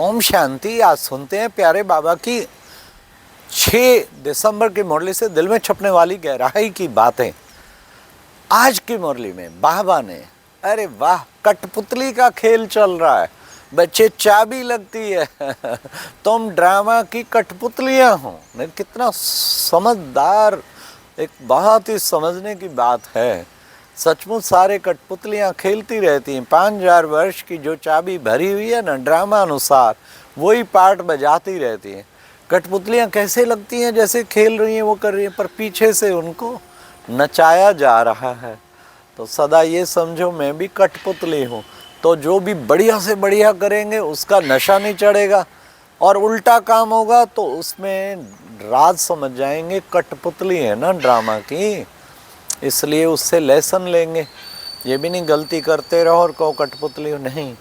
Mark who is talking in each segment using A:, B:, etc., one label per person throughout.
A: ओम शांति। आज सुनते हैं प्यारे बाबा की 6 दिसंबर की मुरली से दिल में छपने वाली गहराई की बातें। आज की मुरली में बाबा ने, अरे वाह, कठपुतली का खेल चल रहा है, बच्चे चाबी लगती है तुम ड्रामा की कठपुतलियां हो। नहीं, कितना समझदार, एक बहुत ही समझने की बात है। सचमुच सारे कठपुतलियां खेलती रहती हैं। 5000 वर्ष की जो चाबी भरी हुई है ना ड्रामा अनुसार, वही पार्ट बजाती रहती हैं। कठपुतलियां कैसे लगती हैं, जैसे खेल रही हैं वो कर रही हैं, पर पीछे से उनको नचाया जा रहा है। तो सदा ये समझो मैं भी कठपुतली हूँ, तो जो भी बढ़िया से बढ़िया करेंगे उसका नशा नहीं चढ़ेगा, और उल्टा काम होगा तो उसमें राज समझ जाएंगे कठपुतली है ना ड्रामा की, इसलिए उससे लेसन लेंगे। ये भी नहीं गलती करते रहो और कहो कठपुतली हो, नहीं।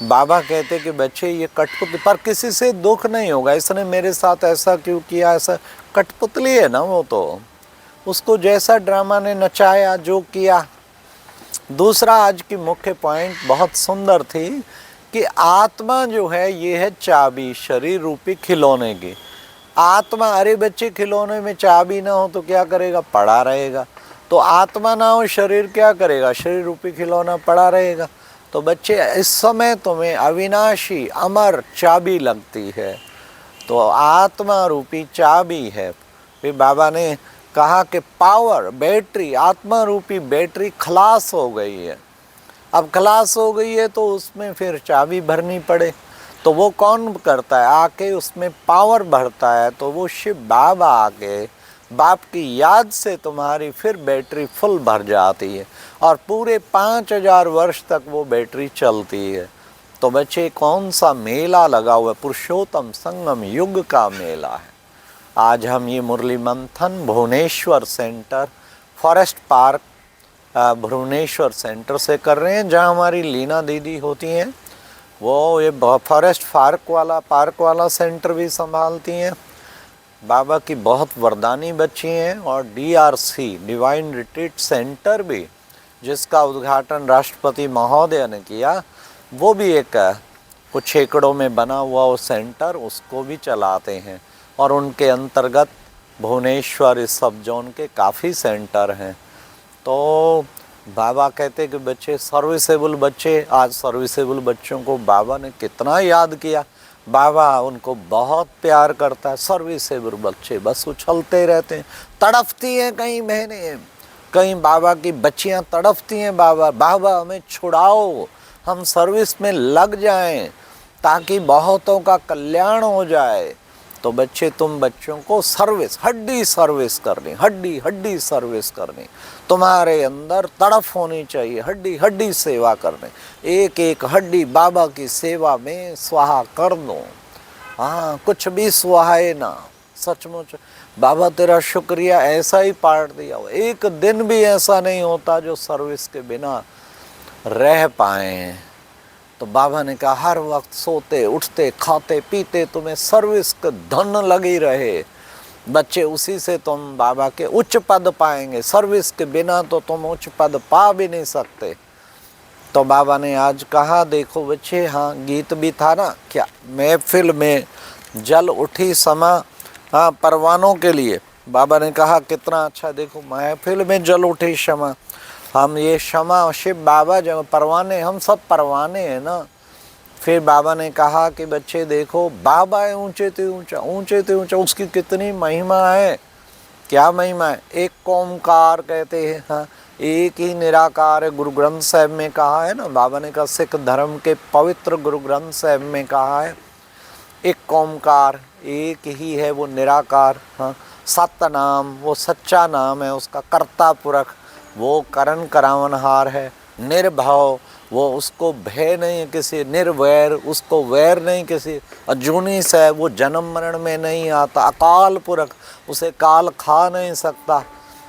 A: बाबा कहते कि बच्चे ये कठपुतली, पर किसी से दुख नहीं होगा, इसने मेरे साथ ऐसा क्यों किया, ऐसा कठपुतली है ना वो, तो उसको जैसा ड्रामा ने नचाया, जो किया। दूसरा आज की मुख्य पॉइंट बहुत सुंदर थी कि आत्मा जो है ये है चाबी शरीर रूपी खिलौने की। आत्मा, अरे बच्चे खिलौने में चाबी ना हो तो क्या करेगा, पड़ा रहेगा। तो आत्मा ना हो शरीर क्या करेगा, शरीर रूपी खिलौना पड़ा रहेगा। तो बच्चे इस समय तुम्हें अविनाशी अमर चाबी लगती है, तो आत्मा रूपी चाबी है। फिर बाबा ने कहा कि पावर, बैटरी, आत्मा रूपी बैटरी खलास हो गई है। अब खलास हो गई है तो उसमें फिर चाबी भरनी पड़े, तो वो कौन करता है, आके उसमें पावर भरता है। तो वो शिव बाबा आके बाप की याद से तुम्हारी फिर बैटरी फुल भर जाती है, और पूरे 5000 वर्ष तक वो बैटरी चलती है। तो बच्चे कौन सा मेला लगा हुआ है, पुरुषोत्तम संगम युग का मेला है। आज हम ये Murali Manthan Bhubaneswar centre, forest park Bhubaneswar centre से कर रहे हैं, जहाँ हमारी लीना दीदी होती हैं। वो ये फॉरेस्ट पार्क वाला सेंटर भी संभालती हैं। बाबा की बहुत वरदानी बच्ची हैं, और DRC डिवाइन रिट्रीट सेंटर भी, जिसका उद्घाटन राष्ट्रपति महोदय ने किया, वो भी एक कुछ एकड़ों में बना हुआ वो सेंटर, उसको भी चलाते हैं। और उनके अंतर्गत भुवनेश्वर इस सब जोन के काफ़ी सेंटर हैं। तो बाबा कहते कि बच्चे सर्विसेबल बच्चे, आज सर्विसेबल बच्चों को बाबा ने कितना याद किया। बाबा उनको बहुत प्यार करता है। सर्विसेबल बच्चे बस उछलते रहते हैं, तड़फती हैं कई बहनें, कई बाबा की बच्चियां तड़फती हैं, बाबा हमें छुड़ाओ, हम सर्विस में लग जाएं ताकि बहुतों का कल्याण हो जाए। तो बच्चे, तुम बच्चों को सर्विस, हड्डी सर्विस करनी, हड्डी सर्विस करनी, तुम्हारे अंदर तड़फ होनी चाहिए, हड्डी सेवा करनी। एक एक हड्डी बाबा की सेवा में स्वाहा कर दो। हाँ, कुछ भी सुहाए ना। सचमुच बाबा तेरा शुक्रिया, ऐसा ही पाठ दिया हो। एक दिन भी ऐसा नहीं होता जो सर्विस के बिना रह पाए। तो बाबा ने कहा हर वक्त सोते उठते खाते पीते तुम्हें सर्विस का धन लगी रहे। बच्चे, उसी से तुम बाबा के उच्च पद पाएंगे। सर्विस के बिना तो तुम उच्च पद पा भी नहीं सकते। तो बाबा ने आज कहा, देखो बच्चे, हाँ गीत भी था ना, क्या महफिल में जल उठी समा, हाँ परवानों के लिए। बाबा ने कहा कितना अच्छा, देखो महफिल में जल उठी क्षमा। हम ये क्षमा शिव बाबा जब परवाने, हम सब परवाने हैं ना। फिर बाबा ने कहा कि बच्चे देखो, बाबा है ऊंचे ते ऊंचा, ऊंचे ते ऊंचा, उसकी कितनी महिमा है। क्या महिमा है, एक ओंकार कहते हैं, हाँ एक ही निराकार है। गुरु ग्रंथ साहिब में कहा है ना, बाबा ने कहा सिख धर्म के पवित्र गुरु ग्रंथ साहिब में कहा है, एक ओंकार, एक ही है वो निराकार। हाँ, सत्य नाम, वो सच्चा नाम है, उसका कर्ता पुरख, वो करण करावनहार है। निर्भव, वो उसको भय नहीं किसी, निर्वैर, उसको वैर नहीं किसी। अजूनी से, वो जन्म मरण में नहीं आता। अकाल पुरख, उसे काल खा नहीं सकता।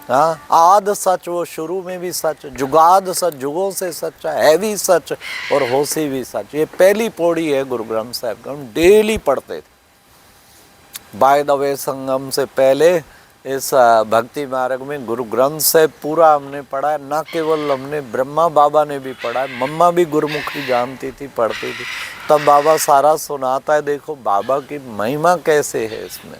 A: हाँ, आद सच, वो शुरू में भी सच, जुगाद सच, जुगों से सच्चा है भी सच, और होशी भी सच। ये पहली पौड़ी है गुरु ग्रंथ साहिब, हम डेली पढ़ते थे। बाय द वे, संगम से पहले इस भक्ति मार्ग में गुरु ग्रंथ से पूरा हमने पढ़ा है। न केवल हमने, ब्रह्मा बाबा ने भी पढ़ा है, मम्मा भी गुरुमुखी जानती थी, पढ़ती थी, तब बाबा सारा सुनाता है। देखो बाबा की महिमा कैसे है इसमें।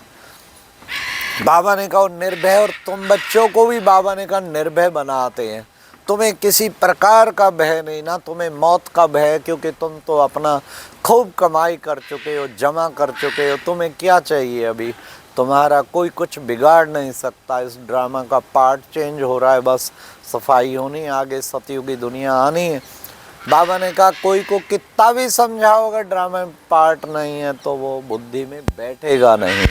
A: बाबा ने कहा निर्भय, और तुम बच्चों को भी बाबा ने कहा निर्भय बनाते हैं। तुम्हें किसी प्रकार का भय नहीं, ना तुम्हें मौत का भय, क्योंकि तुम तो अपना खूब कमाई कर चुके हो, जमा कर चुके हो, तुम्हें क्या चाहिए अभी। तुम्हारा कोई कुछ बिगाड़ नहीं सकता। इस ड्रामा का पार्ट चेंज हो रहा है, बस सफाई होनी, आगे सतयुगी दुनिया आनी है। बाबा ने कहा कोई को कितना भी समझाओ, अगर ड्रामा में पार्ट नहीं है तो वो बुद्धि में बैठेगा नहीं।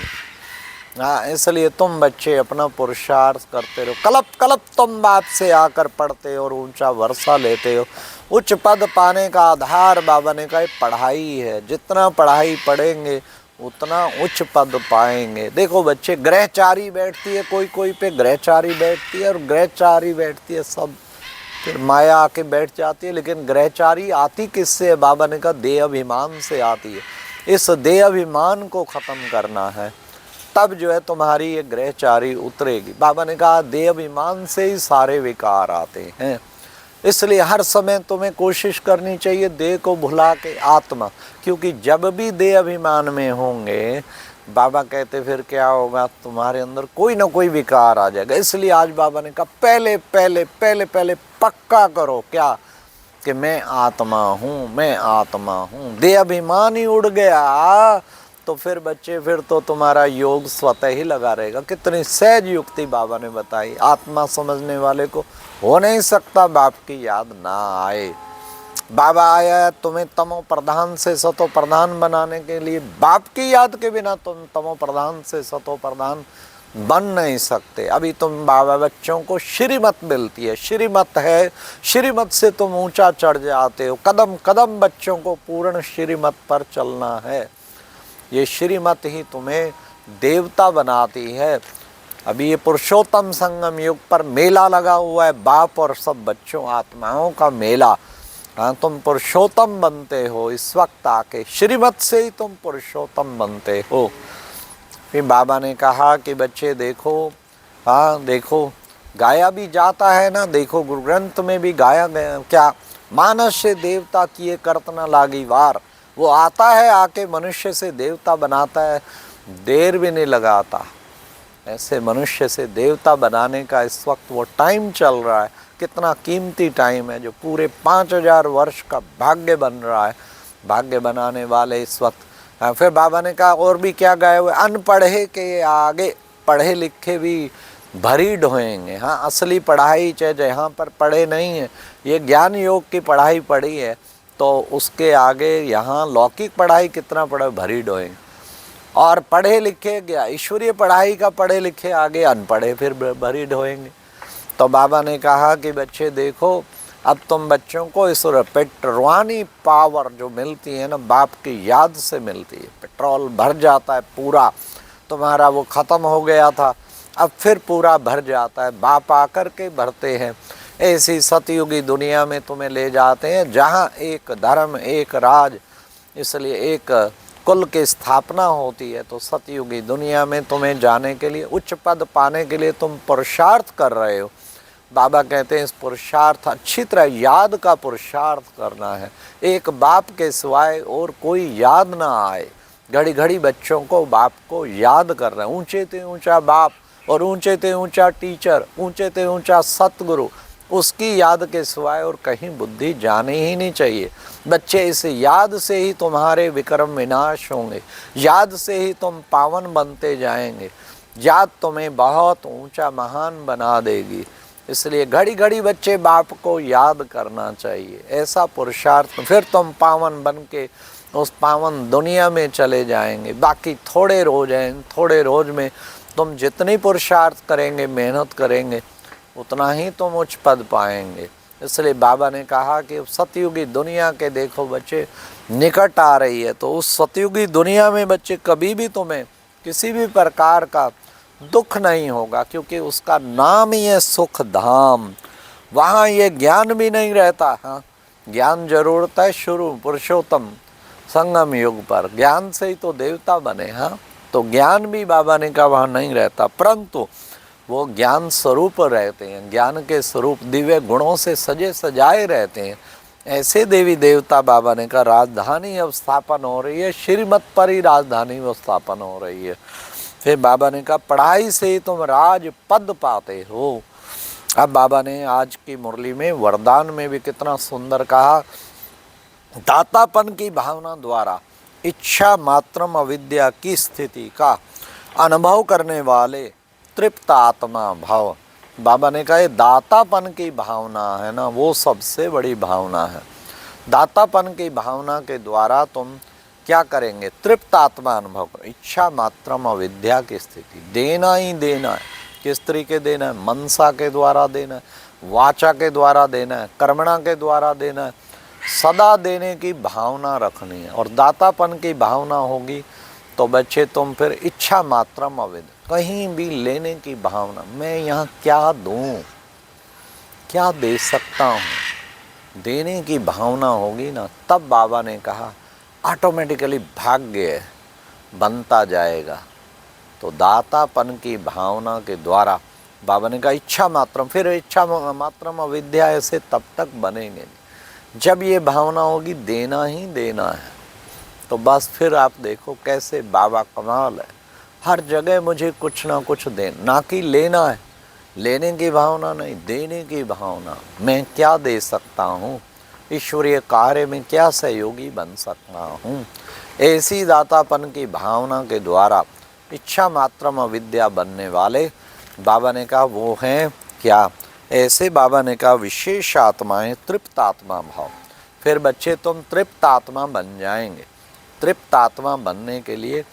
A: हाँ, इसलिए तुम बच्चे अपना पुरुषार्थ करते रहो। कलप कलप तुम बाप से आकर पढ़ते हो और ऊंचा वर्षा लेते हो। उच्च पद पाने का आधार बाबा ने कहा पढ़ाई है। जितना पढ़ाई पढ़ेंगे उतना उच्च पद पाएंगे। देखो बच्चे, ग्रहचारी बैठती है, कोई कोई पे ग्रहचारी बैठती है, और ग्रहचारी बैठती है सब, फिर माया आके बैठ जाती है। लेकिन ग्रहचारी आती किससे है? बाबा ने कहा देह अभिमान से आती है। इस देह अभिमान को ख़त्म करना है, तब जो है तुम्हारी ये ग्रहचारी उतरेगी। बाबा ने कहा देह अभिमान से ही सारे विकार आते हैं, इसलिए हर समय तुम्हें कोशिश करनी चाहिए देह को भुला के आत्मा, क्योंकि जब भी देह अभिमान में होंगे, बाबा कहते फिर क्या होगा, तुम्हारे अंदर कोई ना कोई विकार आ जाएगा। इसलिए आज बाबा ने कहा पहले पहले पहले पहले पक्का करो क्या, कि मैं आत्मा हूँ, मैं आत्मा हूँ। देह अभिमान ही उड़ गया तो फिर बच्चे, फिर तो तुम्हारा योग स्वतः ही लगा रहेगा। कितनी सहज युक्ति बाबा ने बताई। आत्मा समझने वाले को हो नहीं सकता बाप की याद ना आए। बाबा आया तुम्हें तमो प्रधान से सतो प्रधान बनाने के लिए। बाप की याद के बिना तुम तमो प्रधान से सतो प्रधान बन नहीं सकते। अभी तुम बाबा बच्चों को श्रीमत मिलती है, श्रीमत है, श्रीमत से तुम ऊंचा चढ़ जाते हो। कदम कदम बच्चों को पूर्ण श्रीमत पर चलना है। ये श्रीमत ही तुम्हें देवता बनाती है। अभी ये पुरुषोत्तम संगम युग पर मेला लगा हुआ है, बाप और सब बच्चों आत्माओं का मेला। हाँ, तुम पुरुषोत्तम बनते हो इस वक्त आके, श्रीमत से ही तुम पुरुषोत्तम बनते हो। फिर बाबा ने कहा कि बच्चे देखो, हाँ देखो गाया भी जाता है ना, देखो गुरु ग्रंथ में भी गाया गया क्या, मानस से देवता किए करत न लागी वार। वो आता है, आके मनुष्य से देवता बनाता है, देर भी नहीं लगाता। ऐसे मनुष्य से देवता बनाने का इस वक्त वो टाइम चल रहा है। कितना कीमती टाइम है, जो पूरे 5000 वर्ष का भाग्य बन रहा है। भाग्य बनाने वाले इस वक्त। फिर बाबा ने कहा और भी क्या गाए हुए, अनपढ़े के आगे पढ़े लिखे भी भरी ढोएंगे। हाँ, असली पढ़ाई चाहे जहाँ पर पढ़े नहीं है, ये ज्ञान योग की पढ़ाई पढ़ी है, तो उसके आगे यहाँ लौकिक पढ़ाई कितना पढ़े, भरी ढोएंगे। और पढ़े लिखे गया ईश्वरीय पढ़ाई का पढ़े लिखे आगे अनपढ़े फिर भरी ढोएंगे। तो बाबा ने कहा कि बच्चे देखो, अब तुम बच्चों को इस पेट्रोनी पावर जो मिलती है ना, बाप की याद से मिलती है। पेट्रोल भर जाता है पूरा, तुम्हारा वो ख़त्म हो गया था, अब फिर पूरा भर जाता है। बाप आकर के भरते हैं। ऐसी सतयुगी दुनिया में तुम्हें ले जाते हैं, जहाँ एक धर्म, एक राज, इसलिए एक कुल की स्थापना होती है। तो सतयुगी दुनिया में तुम्हें जाने के लिए, उच्च पद पाने के लिए तुम पुरुषार्थ कर रहे हो। बाबा कहते हैं इस पुरुषार्थ अच्छी तरह याद का पुरुषार्थ करना है। एक बाप के सिवाय और कोई याद ना आए। घड़ी घड़ी बच्चों को बाप को याद कर रहे हैं। ऊंचे ते ऊंचा बाप और ऊंचे ते ऊंचा टीचर, ऊंचे ते ऊंचा सतगुरु, उसकी याद के सिवाय और कहीं बुद्धि जानी ही नहीं चाहिए। बच्चे, इस याद से ही तुम्हारे विक्रम विनाश होंगे, याद से ही तुम पावन बनते जाएंगे। याद तुम्हें बहुत ऊंचा महान बना देगी। इसलिए घड़ी घड़ी बच्चे बाप को याद करना चाहिए। ऐसा पुरुषार्थ, फिर तुम पावन बन के उस पावन दुनिया में चले जाएंगे। बाकी थोड़े रोज हैं, थोड़े रोज में तुम जितनी पुरुषार्थ करेंगे, मेहनत करेंगे, उतना ही तुम उच्च पद पाएंगे। इसलिए बाबा ने कहा कि सतयुगी दुनिया के देखो बच्चे निकट आ रही है, तो उस सतयुगी दुनिया में बच्चे कभी भी तुम्हें किसी भी प्रकार का दुख नहीं होगा, क्योंकि उसका नाम ही है सुख धाम। वहाँ ये ज्ञान भी नहीं रहता। हाँ, ज्ञान जरूर होता है शुरू पुरुषोत्तम संगम युग पर, ज्ञान से ही तो देवता बने। हाँ, तो ज्ञान भी बाबा ने कहा वहाँ नहीं रहता, परंतु वो ज्ञान स्वरूप रहते हैं, ज्ञान के स्वरूप दिव्य गुणों से सजे सजाए रहते हैं। ऐसे देवी देवता बाबा ने कहा राजधानी अब स्थापन हो रही है, श्रीमत पर ही राजधानी वो स्थापन हो रही है। फिर बाबा ने कहा पढ़ाई से तुम राज पद पाते हो। अब बाबा ने आज की मुरली में वरदान में भी कितना सुंदर कहा, दातापन की भावना द्वारा इच्छा मात्रम अविद्या की स्थिति का अनुभव करने वाले तृप्त आत्मा भाव। बाबा ने कहा दातापन की भावना है ना, वो सबसे बड़ी भावना है। दातापन की भावना के द्वारा तुम क्या करेंगे, तृप्त आत्मा अनुभव करो। इच्छा मात्रम अविद्या की स्थिति, देना ही देना है। किस तरीके देना है, मनसा के द्वारा देना है, वाचा के द्वारा देना है, कर्मणा के द्वारा देना है। सदा देने की भावना रखनी है, और दातापन की भावना होगी तो बच्चे तुम फिर इच्छा मात्रम अविद्या, कहीं भी लेने की भावना, मैं यहाँ क्या दूँ, क्या दे सकता हूँ, देने की भावना होगी ना, तब बाबा ने कहा ऑटोमेटिकली भाग्य बनता जाएगा। तो दातापन की भावना के द्वारा बाबा ने कहा इच्छा मात्रम, फिर इच्छा मात्रम अविद्या ऐसे तब तक बनेंगे जब ये भावना होगी देना ही देना है। तो बस फिर आप देखो कैसे बाबा कमाल है, हर जगह मुझे कुछ ना कुछ दे, ना कि लेना है, लेने की भावना नहीं, देने की भावना। मैं क्या दे सकता हूँ, ईश्वरीय कार्य में क्या सहयोगी बन सकता हूँ। ऐसी दातापन की भावना के द्वारा इच्छा मात्रम अविद्या बनने वाले बाबा ने कहा वो हैं क्या, ऐसे बाबा ने कहा विशेष आत्माएं तृप्त आत्मा भाव। फिर बच्चे तुम तृप्त आत्मा बन जाएंगे। तृप्त आत्मा बनने के लिए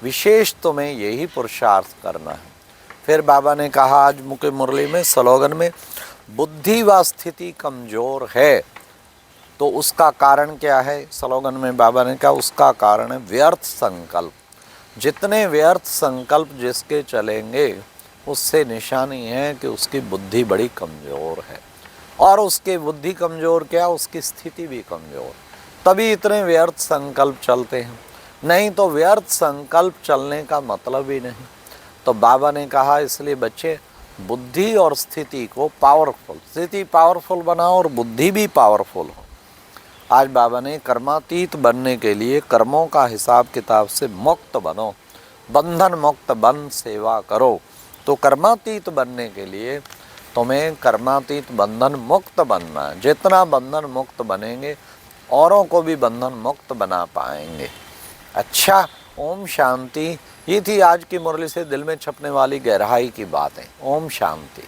A: विशेष तुम्हें यही पुरुषार्थ करना है। फिर बाबा ने कहा आज मुख्य मुरली में स्लोगन में, बुद्धि व स्थिति कमज़ोर है तो उसका कारण क्या है। स्लोगन में बाबा ने कहा उसका कारण है व्यर्थ संकल्प। जितने व्यर्थ संकल्प जिसके चलेंगे उससे निशानी है कि उसकी बुद्धि बड़ी कमज़ोर है, और उसकी बुद्धि कमज़ोर क्या, उसकी स्थिति भी कमज़ोर, तभी इतने व्यर्थ संकल्प चलते हैं। नहीं तो व्यर्थ संकल्प चलने का मतलब ही नहीं। तो बाबा ने कहा इसलिए बच्चे बुद्धि और स्थिति को पावरफुल, स्थिति पावरफुल बनाओ और बुद्धि भी पावरफुल हो। आज बाबा ने कर्मातीत बनने के लिए कर्मों का हिसाब किताब से मुक्त बनो, बंधन मुक्त बन सेवा करो। तो कर्मातीत बनने के लिए तुम्हें कर्मातीत बंधन मुक्त बनना है। जितना बंधन मुक्त बनेंगे औरों को भी बंधन मुक्त बना पाएंगे। अच्छा, ओम शांति। ये थी आज की मुरली से दिल में छपने वाली गहराई की बातें। ओम शांति।